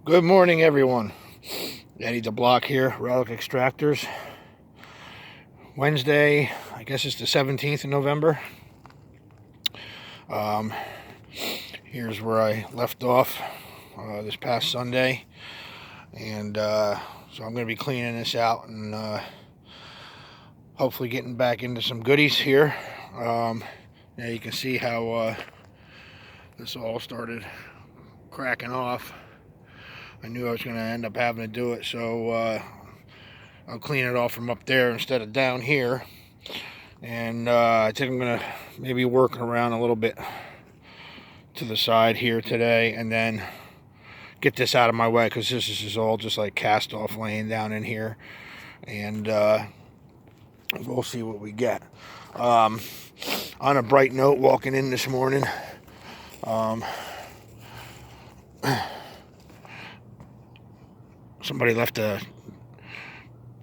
Good morning, everyone. Eddie the Block here, Relic Extractors. Wednesday, I guess it's the 17th of November. Here's where I left off this past Sunday. And so I'm going to be cleaning this out and hopefully getting back into some goodies here. Now you can see how this all started cracking off. I knew I was going to end up having to do it, so I'll clean it off from up there instead of down here. And I think I'm going to maybe work around a little bit to the side here today and then get this out of my way, because this is all just like cast off laying down in here. And we'll see what we get. On a bright note, walking in this morning, somebody left a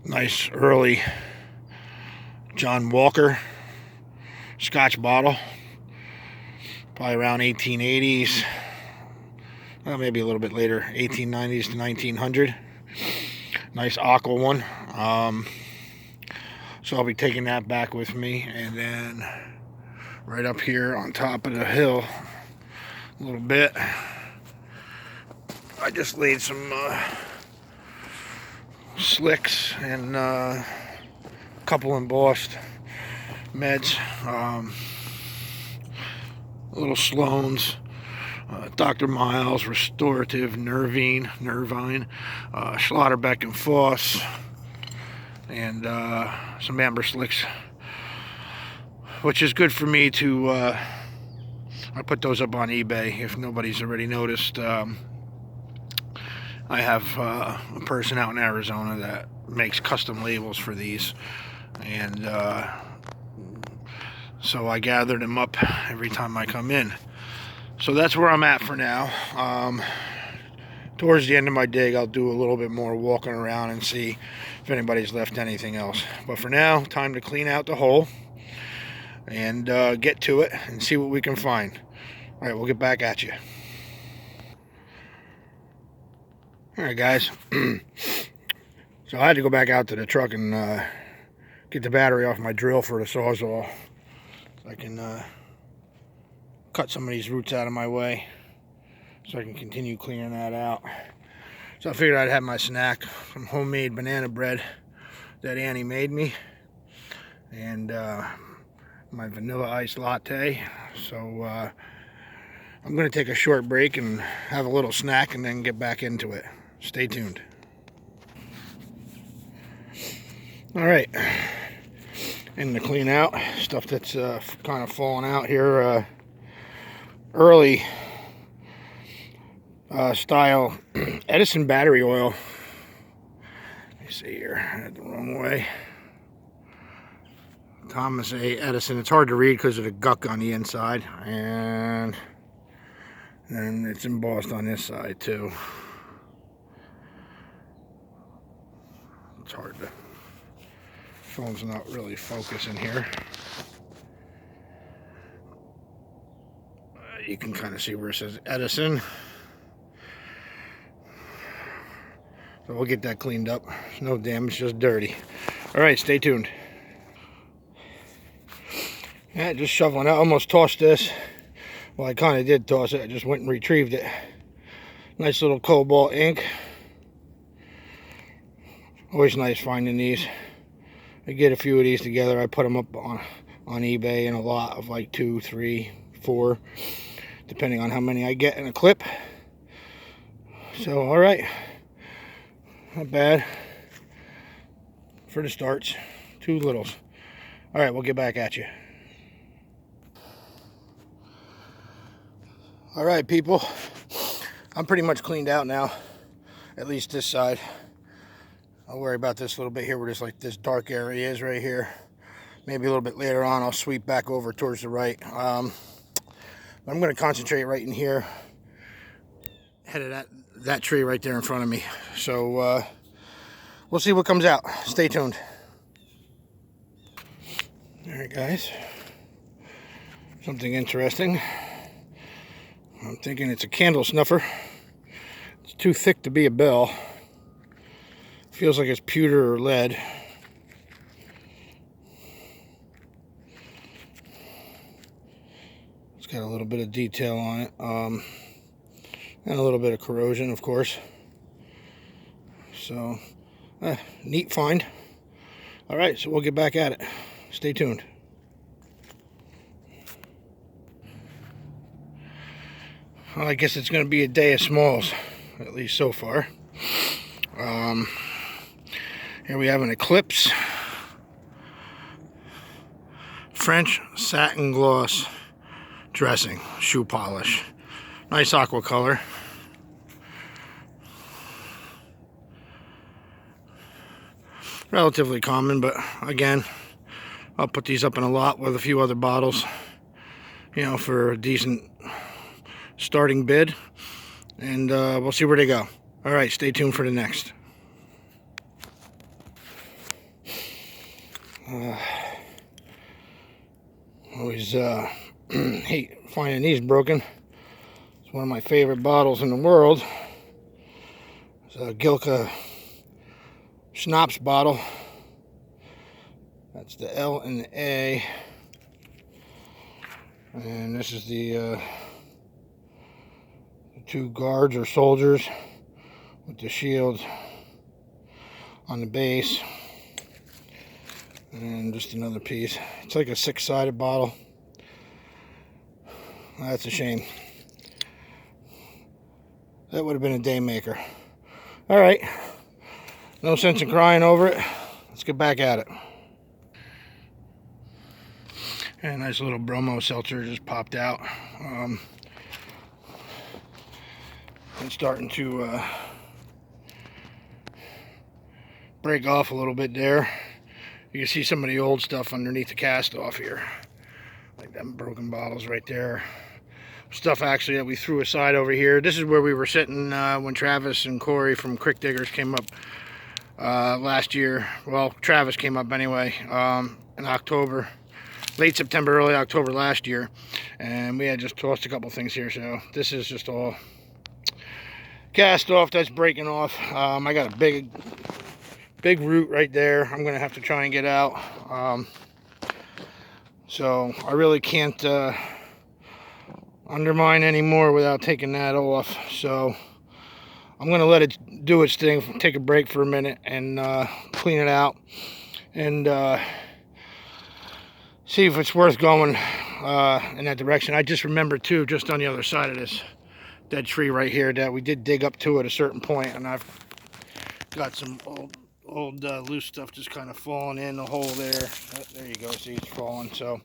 nice early John Walker Scotch bottle, probably around 1880s, well, maybe a little bit later, 1890s to 1900. Nice aqua one. So I'll be taking that back with me, and then right up here on top of the hill a little bit, I just laid some slicks and a couple embossed meds, little Sloan's, Dr. Miles Restorative Nervine, Schlotterbeck and Foss, and some amber slicks, which is good for me to, I put those up on eBay if nobody's already noticed. I have a person out in Arizona that makes custom labels for these, and so I gather them up every time I come in. So that's where I'm at for now. Towards the end of my dig, I'll do a little bit more walking around and see if anybody's left anything else. But for now, time to clean out the hole and get to it and see what we can find. All right, we'll get back at you. All right, guys. So I had to go back out to the truck and get the battery off my drill for the Sawzall, so I can cut some of these roots out of my way, so I can continue cleaning that out. So I figured I'd have my snack, some homemade banana bread that Annie made me, and my vanilla iced latte. So I'm going to take a short break and have a little snack and then get back into it. Stay tuned. All right, in the clean out, stuff that's kind of falling out here, early style Edison battery oil. Let me see here, I had the wrong way. Thomas A. Edison. It's hard to read because of the guck on the inside, and it's embossed on this side too. It's hard to, phone's not really focusing here. You can kind of see where it says Edison. So we'll get that cleaned up. No damage, just dirty. All right, stay tuned. Yeah, just shoveling out. Almost tossed this. Well, I kind of did toss it. I just went and retrieved it. Nice little cobalt ink. Always nice finding these. I get a few of these together. I put them up on eBay in a lot of like 2, 3, 4, depending on how many I get in a clip. So, all right. Not bad for the starts. 2 littles. All right, we'll get back at you. All right, people. I'm pretty much cleaned out now, at least this side. I'll worry about this a little bit here where this dark area is right here. Maybe a little bit later on I'll sweep back over towards the right. I'm going to concentrate right in here, head of that tree right there in front of me. So we'll see what comes out. Stay tuned. All right, guys. Something interesting. I'm thinking it's a candle snuffer. It's too thick to be a bell. Feels like it's pewter or lead. It's got a little bit of detail on it, and a little bit of corrosion, of course. So, neat find. All right, so we'll get back at it. Stay tuned. Well, I guess it's going to be a day of smalls, at least so far. Here we have an Eclipse French satin gloss dressing shoe polish. Nice aqua color. Relatively common, but again, I'll put these up in a lot with a few other bottles, you know, for a decent starting bid, and we'll see where they go. All right, stay tuned for the next. Always hate finding these broken. It's one of my favorite bottles in the world. It's a Gilka schnapps bottle. That's the L and the A, and this is the two guards or soldiers with the shield on the base, and just another piece. It's like a 6-sided bottle. That's a shame. That would have been a day maker. All right, no sense in crying over it. Let's get back at it. And a nice little bromo seltzer just popped out. It's starting to break off a little bit there. You can see some of the old stuff underneath the cast off here, like them broken bottles right there. Stuff actually that we threw aside over here. This is where we were sitting when Travis and Corey from Creek Diggers came up last year. Well, Travis came up anyway in October, late September, early October last year, and we had just tossed a couple things here. So this is just all cast off that's breaking off. I got a big root right there I'm gonna have to try and get out. So I really can't undermine anymore without taking that off. So I'm gonna let it do its thing, take a break for a minute, and clean it out, and see if it's worth going in that direction. I just remembered too, just on the other side of this dead tree right here, that we did dig up to it at a certain point, and I've got some old loose stuff just kind of falling in the hole there. There you go, see, it's falling. So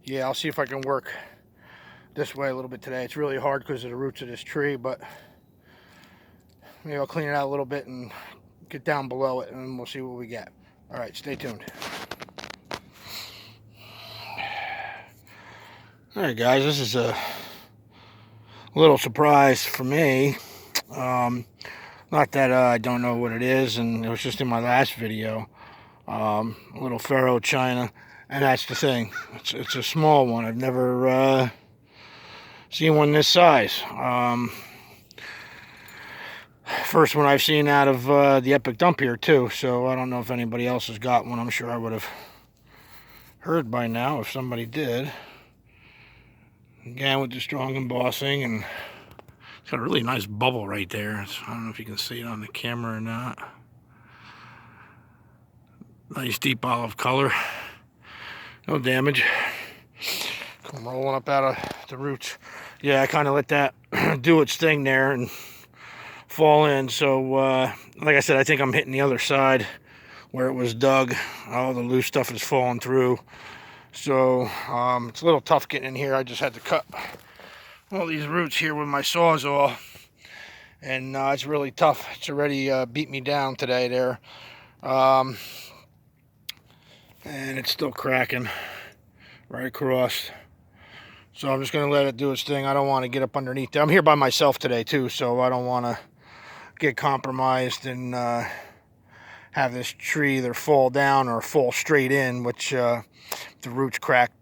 yeah, I'll see if I can work this way a little bit today. It's really hard because of the roots of this tree, but maybe I'll clean it out a little bit and get down below it, and we'll see what we get. All right, stay tuned. All right, guys, this is a little surprise for me. Not that I don't know what it is, and it was just in my last video. A little FERRO China, and that's the thing. It's a small one. I've never seen one this size. First one I've seen out of the Epic Dump here too, so I don't know if anybody else has got one. I'm sure I would have heard by now if somebody did. Again, with the strong embossing, and it's got a really nice bubble right there. I don't know if you can see it on the camera or not. Nice deep olive color. No damage. Come rolling up out of the roots. Yeah, I kind of let that do its thing there and fall in. So, like I said, I think I'm hitting the other side where it was dug. All the loose stuff is falling through. So, it's a little tough getting in here. I just had to cut all these roots here with my Sawzall. And it's really tough. It's already beat me down today there. And it's still cracking right across. So I'm just going to let it do its thing. I don't want to get up underneath there. I'm here by myself today too, so I don't want to get compromised and have this tree either fall down or fall straight in, which the roots crack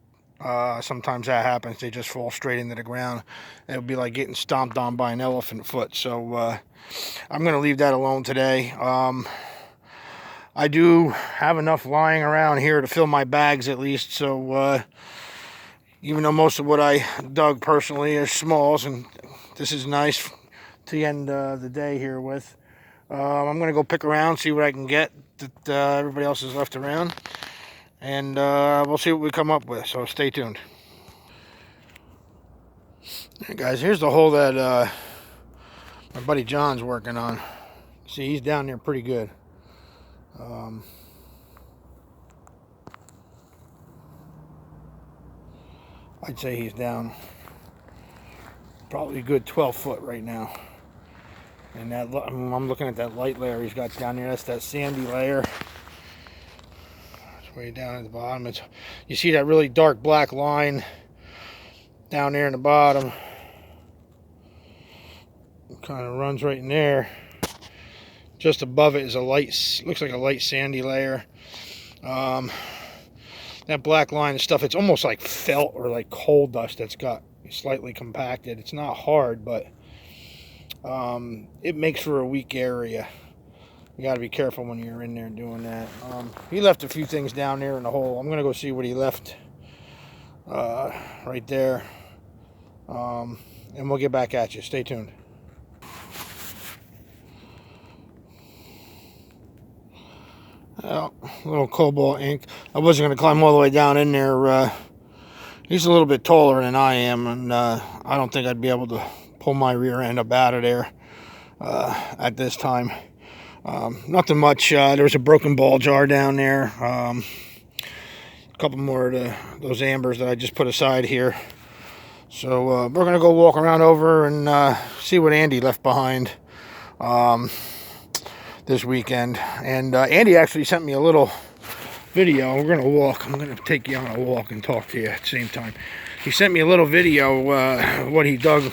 Sometimes that happens. They just fall straight into the ground. It would be like getting stomped on by an elephant foot. So I'm going to leave that alone today. I do have enough lying around here to fill my bags at least. So even though most of what I dug personally is smalls, and this is nice to end the day here with, I'm going to go pick around, see what I can get that everybody else has left around. And we'll see what we come up with, so stay tuned. Hey guys, here's the hole that my buddy John's working on. See, he's down there pretty good. I'd say he's down probably a good 12 foot right now. And that, I'm looking at that light layer he's got down there. That's that sandy layer. It's way down at the bottom. You see that really dark black line down there in the bottom. It kind of runs right in there. Just above it is a light, looks like a light sandy layer. That black line and stuff, it's almost like felt or like coal dust that's got slightly compacted. It's not hard, but it makes for a weak area. You got to be careful when you're in there doing that. He left a few things down there in the hole. I'm going to go see what he left right there. And we'll get back at you. Stay tuned. Well, a little cobalt ink. I wasn't going to climb all the way down in there. He's a little bit taller than I am, and I don't think I'd be able to pull my rear end up out of there at this time. Nothing much. There was a broken ball jar down there. A couple more of those ambers that I just put aside here. So we're going to go walk around over and see what Andy left behind this weekend. And Andy actually sent me a little video. We're going to walk. I'm going to take you on a walk and talk to you at the same time. He sent me a little video what he dug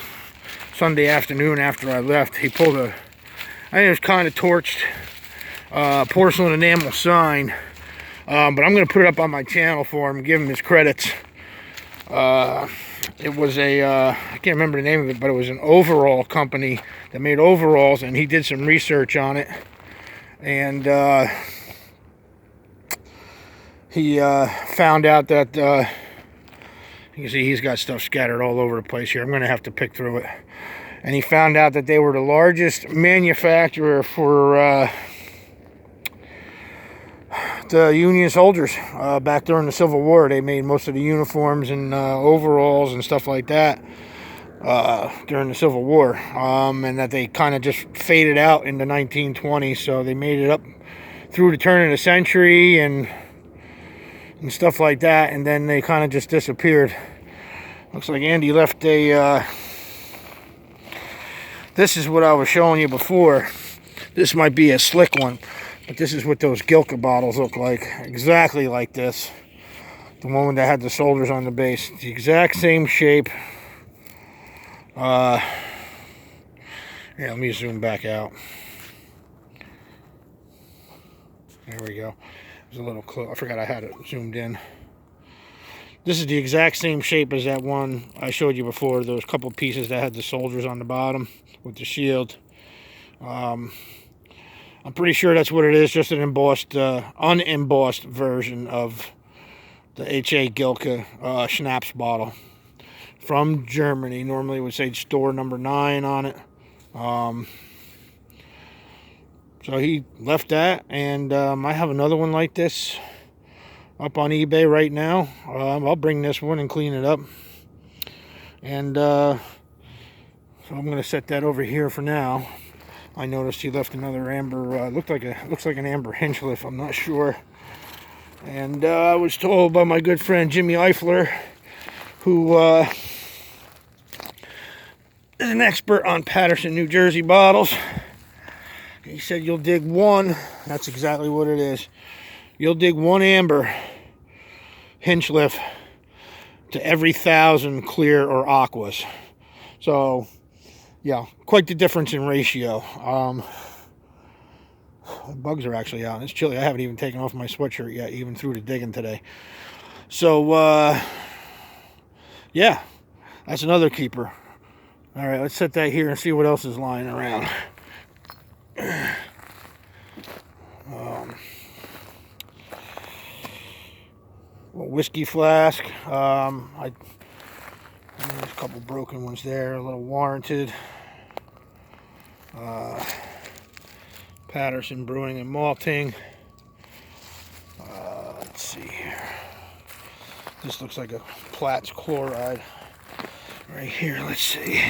Sunday afternoon after I left. He pulled I think it was kind of torched porcelain enamel sign. But I'm going to put it up on my channel for him, give him his credits. It was I can't remember the name of it, but it was an overall company that made overalls, and he did some research on it. And he found out that, you can see he's got stuff scattered all over the place here. I'm going to have to pick through it. And he found out that they were the largest manufacturer for the Union soldiers back during the Civil War. They made most of the uniforms and overalls and stuff like that during the Civil War, and that they kind of just faded out in the 1920s. So they made it up through the turn of the century and stuff like that, and then they kind of just disappeared. Looks like Andy left a this is what I was showing you before. This might be a slick one, but this is what those Gilka bottles look like. Exactly like this. The one that had the soldiers on the base. The exact same shape. Yeah, let me zoom back out. There we go. It was a little close. I forgot I had it zoomed in. This is the exact same shape as that one I showed you before. Those couple pieces that had the soldiers on the bottom with the shield. I'm pretty sure that's what it is. Just an embossed, unembossed version of the H.A. Gilka schnapps bottle from Germany. Normally it would say store number 9 on it. So he left that, and I have another one like this up on eBay right now. I'll bring this one and clean it up, and so I'm going to set that over here for now. I noticed he left another amber. Looks like an amber Hinchliffe. I'm not sure. And I was told by my good friend Jimmy Eifler, who is an expert on Patterson, New Jersey bottles. He said you'll dig one. That's exactly what it is. You'll dig one amber Hinchliffe to every 1,000 clear or aquas. So, yeah, quite the difference in ratio. The bugs are actually out. It's chilly. I haven't even taken off my sweatshirt yet, even through the digging today. So, Yeah, that's another keeper. All right, let's set that here and see what else is lying around. A whiskey flask. There's a couple broken ones there, a little warranted. Patterson Brewing and Malting. Let's see here. This looks like a Platts chloride right here. Let's see.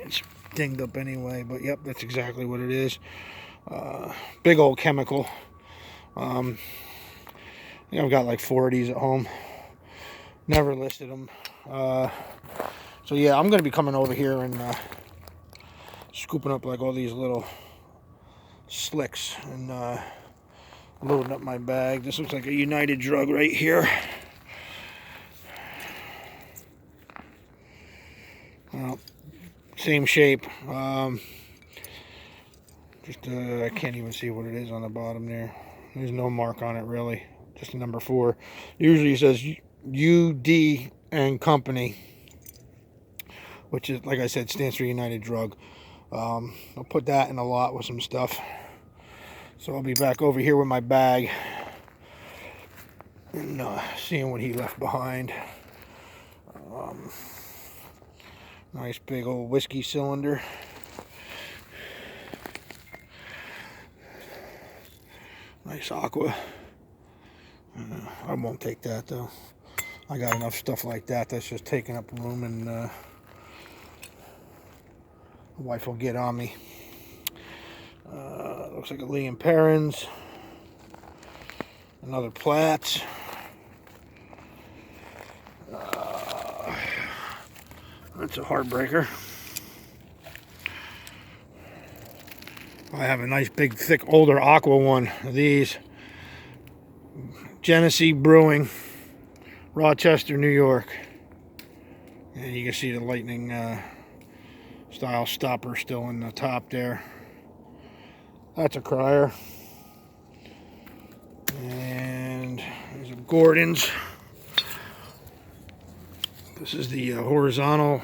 It's dinged up anyway, but yep, that's exactly what it is. Big old chemical. I think I've got like 4 of these at home. Never listed them. So yeah, I'm going to be coming over here and scooping up like all these little slicks and loading up my bag. This looks like a United Drug right here. Well, same shape. I can't even see what it is on the bottom there. There's no mark on it really. Just a number 4. Usually it says UD and Company, which is, like I said, stands for United Drug. I'll put that in a lot with some stuff. So I'll be back over here with my bag and seeing what he left behind. Nice big old whiskey cylinder. Nice aqua. I won't take that though. I got enough stuff like that that's just taking up room, and the wife will get on me. Looks like a Lee & Perrins. Another Platts. That's a heartbreaker. I have a nice big thick older aqua one of these. Genesee Brewing, Rochester, New York. And you can see the lightning style stopper still in the top there. That's a crier. And there's a Gordon's. This is the horizontal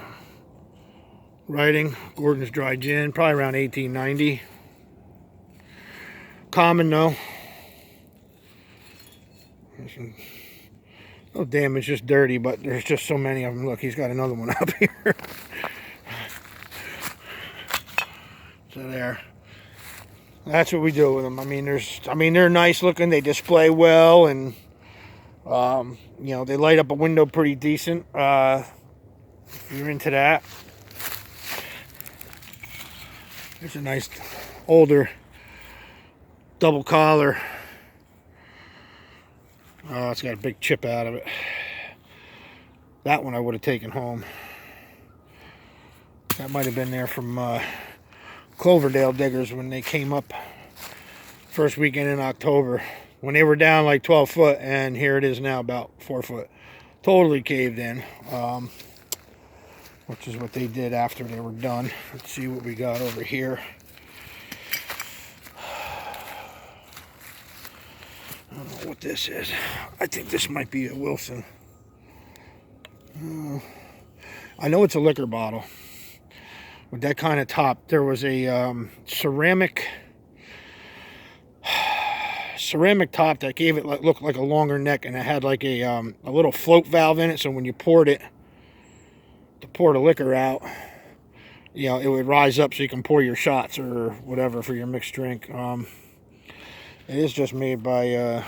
writing. Gordon's Dry Gin, probably around 1890. Common though. No damage, just dirty, but there's just so many of them. Look, he's got another one up here. So there. That's what we do with them. I mean, they're nice looking. They display well, and you know, they light up a window pretty decent. If you're into that. There's a nice older double collar. Oh, it's got a big chip out of it. That one I would have taken home. That might have been there from Cloverdale diggers when they came up first weekend in October. When they were down like 12 foot, and here it is now about 4 foot. Totally caved in. Which is what they did after they were done. Let's see what we got over here. I don't know what this is. I think this might be a Wilson. I know it's a liquor bottle with that kind of top. There was a ceramic top that gave it looked like a longer neck, and it had like a little float valve in it. So when you poured it to pour the liquor out, you know, it would rise up so you can pour your shots or whatever for your mixed drink. It is just made by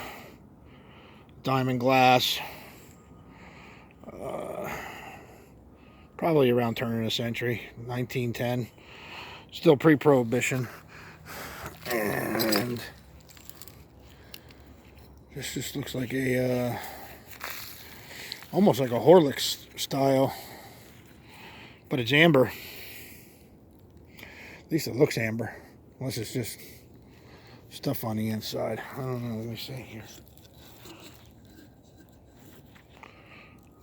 Diamond Glass. Probably around turn of the century, 1910. Still pre-prohibition. And this just looks like a almost like a Horlicks style, but it's amber. At least it looks amber, unless it's just stuff on the inside. I don't know. Let me see here.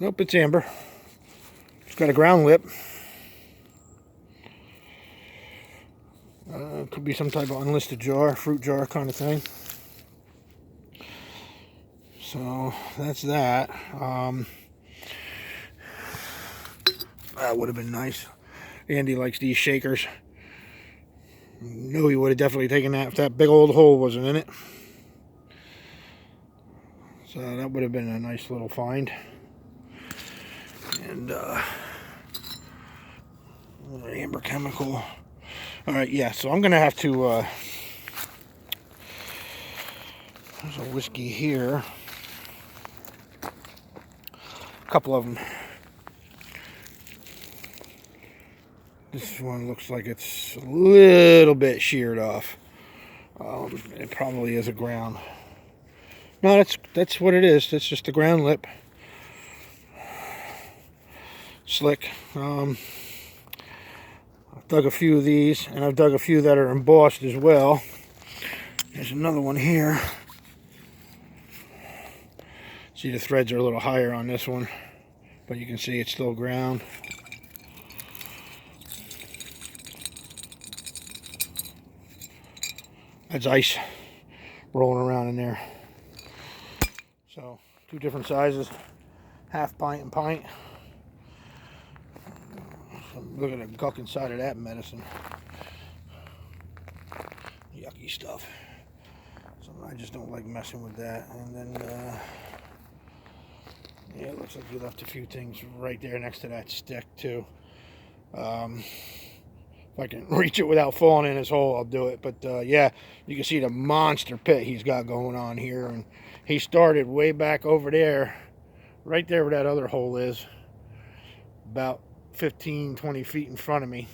Nope, it's amber. It's got a ground lip. Could be some type of unlisted jar, fruit jar kind of thing. So that's that. That would have been nice. Andy likes these shakers. Knew he would have definitely taken that if that big old hole wasn't in it. So that would have been a nice little find. And amber chemical. All right, yeah. So I'm gonna have to. There's a whiskey here. A couple of them. This one looks like it's a little bit sheared off. It probably is a ground. No, that's what it is. That's just the ground lip. Slick. I've dug a few of these, and I've dug a few that are embossed as well. There's another one here. See, the threads are a little higher on this one, but you can see it's still ground. That's ice rolling around in there. So, two different sizes, half pint and pint. So look at the gunk inside of that medicine. Yucky stuff. So I just don't like messing with that. And then, yeah, it looks like you left a few things right there next to that stick too. If I can reach it without falling in his hole, I'll do it. But yeah, you can see the monster pit he's got going on here. And he started way back over there, right there where that other hole is, about 15, 20 feet in front of me,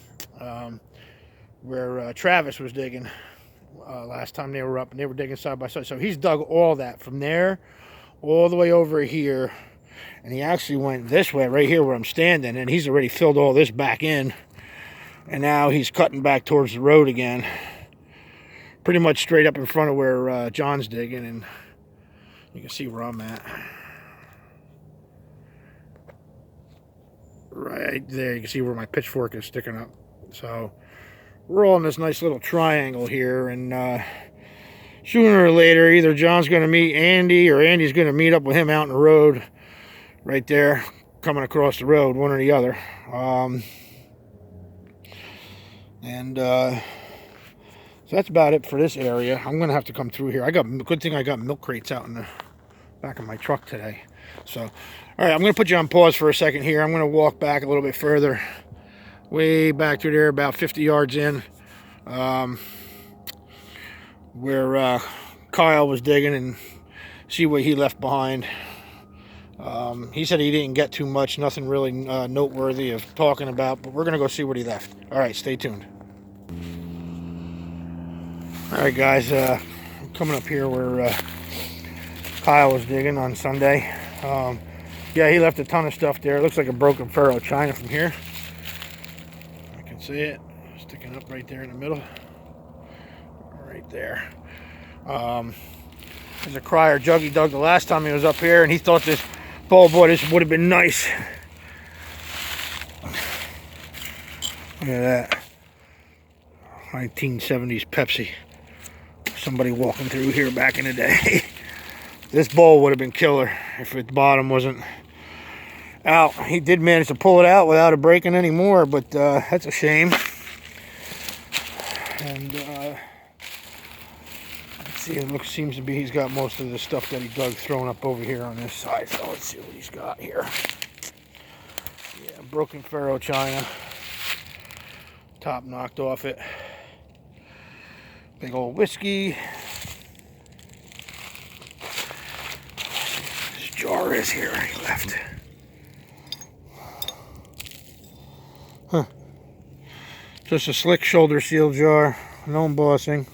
where Travis was digging last time they were up, and they were digging side by side. So he's dug all that from there all the way over here, and he actually went this way right here where I'm standing, and he's already filled all this back in. And now he's cutting back towards the road again. Pretty much straight up in front of where John's digging. And you can see where I'm at. Right there, you can see where my pitchfork is sticking up. So we're all in this nice little triangle here. And sooner or later, either John's going to meet Andy or Andy's going to meet up with him out in the road. Right there, coming across the road, one or the other. So that's about it for this area. I'm gonna have to come through here. Good thing I got milk crates out in the back of my truck today. So, all right, I'm gonna put you on pause for a second here. I'm gonna walk back a little bit further, way back through there, about 50 yards in, where Kyle was digging, and see what he left behind. He said he didn't get too much, nothing really noteworthy of talking about, but we're gonna go see what he left. All right, stay tuned. All right, guys, I'm coming up here where Kyle was digging on Sunday. Yeah, he left a ton of stuff there. It looks like a broken FERRO China from here. I can see it sticking up right there in the middle. Right there. There's a crier jug he dug the last time he was up here, and he thought this, oh boy, this would have been nice. Look at that. 1970s Pepsi. Somebody walking through here back in the day. This bowl would have been killer if the bottom wasn't out. He did manage to pull it out without it breaking anymore, but that's a shame. And let's see, it seems to be he's got most of the stuff that he dug thrown up over here on this side. So let's see what he's got here. Yeah, broken FERRO China. Top knocked off it. Big old whiskey. This jar is here he left. Huh. Just a slick shoulder seal jar. No embossing.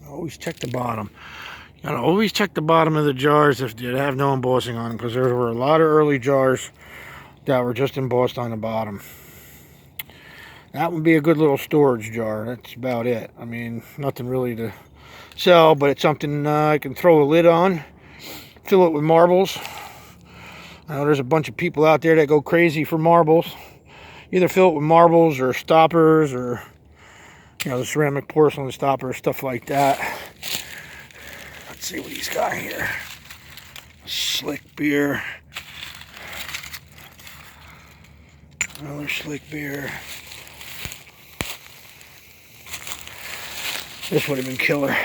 Always check the bottom. You gotta always check the bottom of the jars if they have no embossing on them, because there were a lot of early jars that were just embossed on the bottom. That would be a good little storage jar. That's about it. I mean, nothing really to sell, but it's something I can throw a lid on, fill it with marbles. I know there's a bunch of people out there that go crazy for marbles. Either fill it with marbles or stoppers, or you know, the ceramic porcelain stoppers, stuff like that. Let's see what he's got here. Slick beer. Another slick beer. This would have been killer.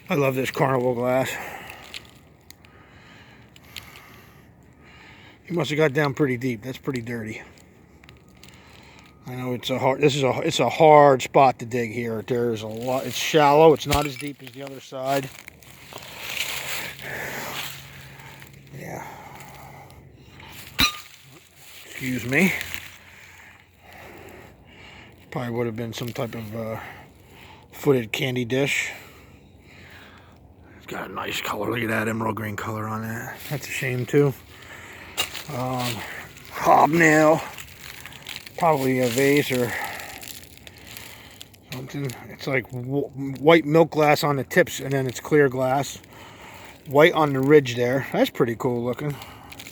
I love this carnival glass. He must have got down pretty deep. That's pretty dirty. I know it's a hard. It's a hard spot to dig here. There's a lot. It's shallow. It's not as deep as the other side. Yeah. Excuse me. Probably would have been some type of footed candy dish. It's got a nice color. Look at that emerald green color on that. That's a shame too. Hobnail. Probably a vase or something. It's like white milk glass on the tips, and then it's clear glass. White on the ridge there. That's pretty cool looking.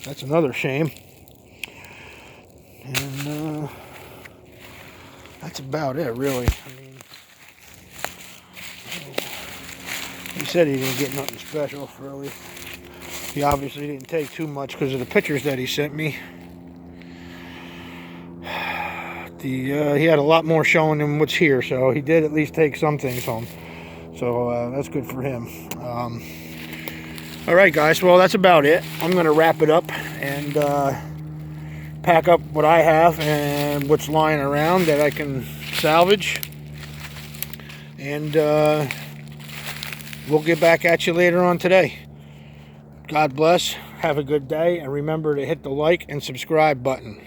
That's another shame. And that's about it, really. I mean, he said he didn't get nothing special, really. He obviously didn't take too much because of the pictures that he sent me. He had a lot more showing than what's here, so he did at least take some things home. So that's good for him. All right, guys. Well, that's about it. I'm going to wrap it up and pack up what I have and what's lying around that I can salvage. And we'll get back at you later on today. God bless. Have a good day. And remember to hit the like and subscribe button.